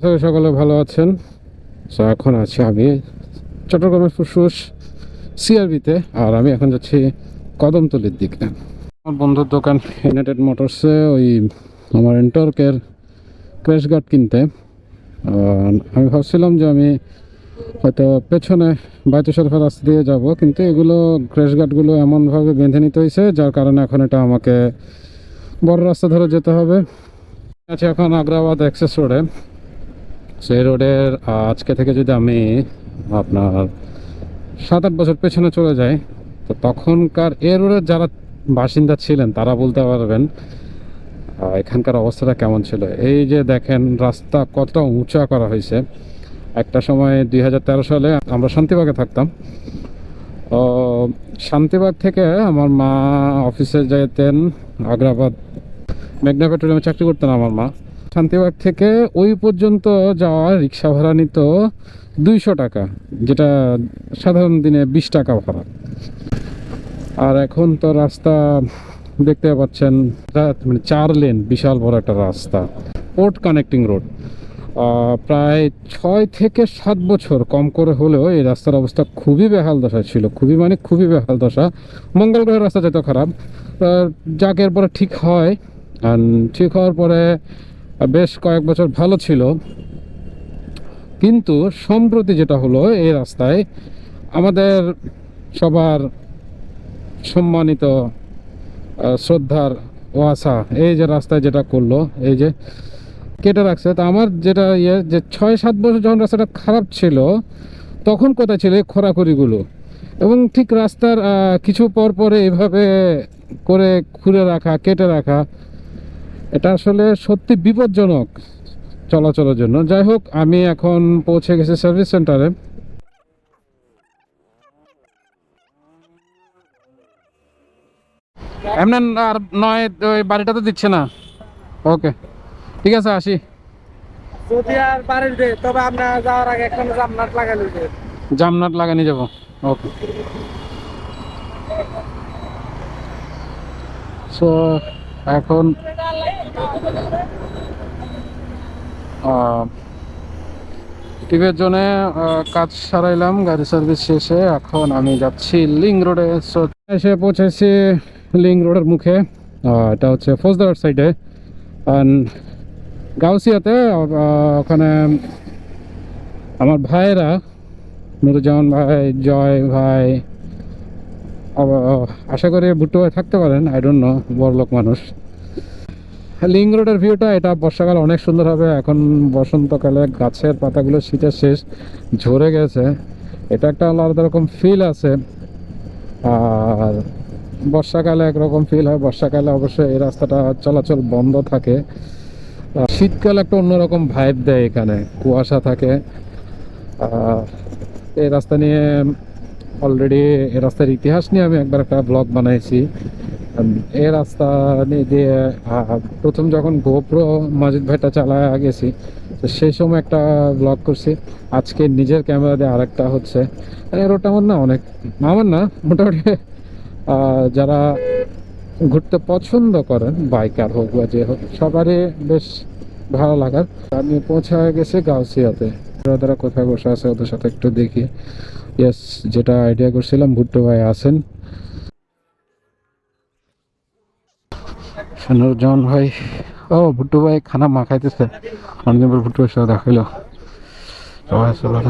সকলে ভালো আছেন। তো এখন আছি আমি চট্টগ্রামের ফুসফুস সিআরবিতে, আর আমি এখন যাচ্ছি কদমতলির দিকে। আমার বন্ধুর দোকান ইউনাইটেড মোটরসে ওই আমার এন্টর্কের ক্র্যাশ গার্ড কিনতে। আমি ভাবছিলাম যে আমি হয়তো পেছনে বাইতুর সাথে রাস্তা দিয়ে যাব, কিন্তু এগুলো ক্র্যাশ গার্ডগুলো এমনভাবে বেঁধে নিতে হয়েছে যার কারণে এখন এটা আমাকে বড় রাস্তা ধরে যেতে হবে। আচ্ছা, এখন আগ্রাবাদ অ্যাক্সেস রোডে। সেই রোডের আজকে থেকে যদি আমি আপনার 7-8 বছর পেছনে চলে যাই, তো তখনকার এ রোডের যারা বাসিন্দা ছিলেন তারা বলতে পারবেন এখানকার অবস্থাটা কেমন ছিল। এই যে দেখেন রাস্তা কতটা উঁচা করা হয়েছে। একটা সময় 2013 সালে আমরা শান্তিবাগে থাকতাম। শান্তিবাগ থেকে আমার মা অফিসে যেতেন, আগ্রাবাদ মেঘনা পেট্রোলিয়ামে চাকরি করতেন আমার মা। শান্তিবাগ থেকে ওই পর্যন্ত যাওয়া রিক্সা ভাড়া নিত 200 টাকা, যেটা সাধারণ দিনে 20 টাকা ভাড়া। আর এখন তো রাস্তা দেখতে পাচ্ছেন, মানে 4 লেন বিশাল বড় একটা রাস্তা, পোর্ট কানেক্টিং রোড। প্রায় 6 থেকে 7 বছর কম করে হলেও এই রাস্তার অবস্থা খুবই বেহাল দশা ছিল, খুবই বেহাল দশা। মঙ্গল গ্রহের রাস্তা যেত খারাপ, যাকে এরপরে ঠিক হয়। আর ঠিক হওয়ার পরে বেশ কয়েক বছর ভালো ছিল, কিন্তু সম্প্রতি যেটা হলো এই রাস্তায় আমাদের সবার সম্মানিত শ্রদ্ধার ওয়াসা এই যে রাস্তায় যেটা করলো, এই যে কেটে রাখছে। তা আমার যেটা যে 6-7 বছর যখন রাস্তাটা খারাপ ছিল তখন কোথায় ছিল এই খোরাখুরিগুলো, এবং ঠিক রাস্তার কিছু পর পরে এভাবে করে খুঁড়ে রাখা, কেটে রাখা, এটা আসলে সত্যি বিপজ্জনক চলাচলের জন্য। যাই হোক, আমি এখন পৌঁছে গেছি সার্ভিস সেন্টারে। এমন আর নয়, ওই বাড়িটা তো দিচ্ছে না। ওকে, ঠিক আছে, আসি। যদি আর বাড়ির দে, তবে আপনার যাওয়ার আগে একটা জামনাট লাগানো যায়। জামনাট লাগানি যাব। ওকে। সো এখন টিভির জন্য কাজ সারাইলাম, গাড়ি সার্ভিস শেষে এখন আমি যাচ্ছি লিং রোডে। সো এসে পৌঁছেছি লিং রোডের মুখে। এটা হচ্ছে ফৌজদার সাইডে গাউসিয়াতে। ওখানে আমার ভাইয়েরা, নুরুজ্জামান ভাই, জয় ভাই, আশা করি ভুট্টো ভাই থাকতে পারেন, আই ডোন্ট নো, বড়লোক মানুষ। লিং রোডের ভিউটা এটা বর্ষাকালে অনেক সুন্দর হবে। এখন বসন্তকালে গাছের পাতাগুলো শীতের শেষ ঝরে গেছে, এটা একটা আলাদা রকম ফিল আছে। আর বর্ষাকালে একরকম ফিল হয়। বর্ষাকালে অবশ্যই এই রাস্তাটা চলাচল বন্ধ থাকে। শীতকালে একটা অন্যরকম ভাইব দেয়, এখানে কুয়াশা থাকে। এই রাস্তা নিয়ে অলরেডি, এই রাস্তার ইতিহাস নিয়ে আমি একবার একটা ব্লগ বানাইছি। এই রাস্তা দিয়ে প্রথম যখন গোপ্রো মাজিদ ভাইটা চালায় গেছি, তো সেই সময় একটা ব্লগ করছি। আজকে নিজের ক্যামেরা দিয়ে আরেকটা হচ্ছে। রোডটা আমার না মোটামুটি যারা ঘুরতে পছন্দ করেন, বাইকার হোক বা যে হোক, সবারই বেশ ভালো লাগার। আমি পৌঁছে গেছি গাউসিয়াতে। ওরা কোথায় বসে আছে ওদের সাথে একটু দেখি। ইয়েস, যেটা আইডিয়া করছিলাম, ভুট্টো ভাই আছেন। নুরুজ্জামান ভাই, ও ভুট্টো ভাই খানা মাখাইতেছে। অনেকদিন পর ভুট্টো ভাইয়ের সাথে দেখাইলো। সবাই আসলে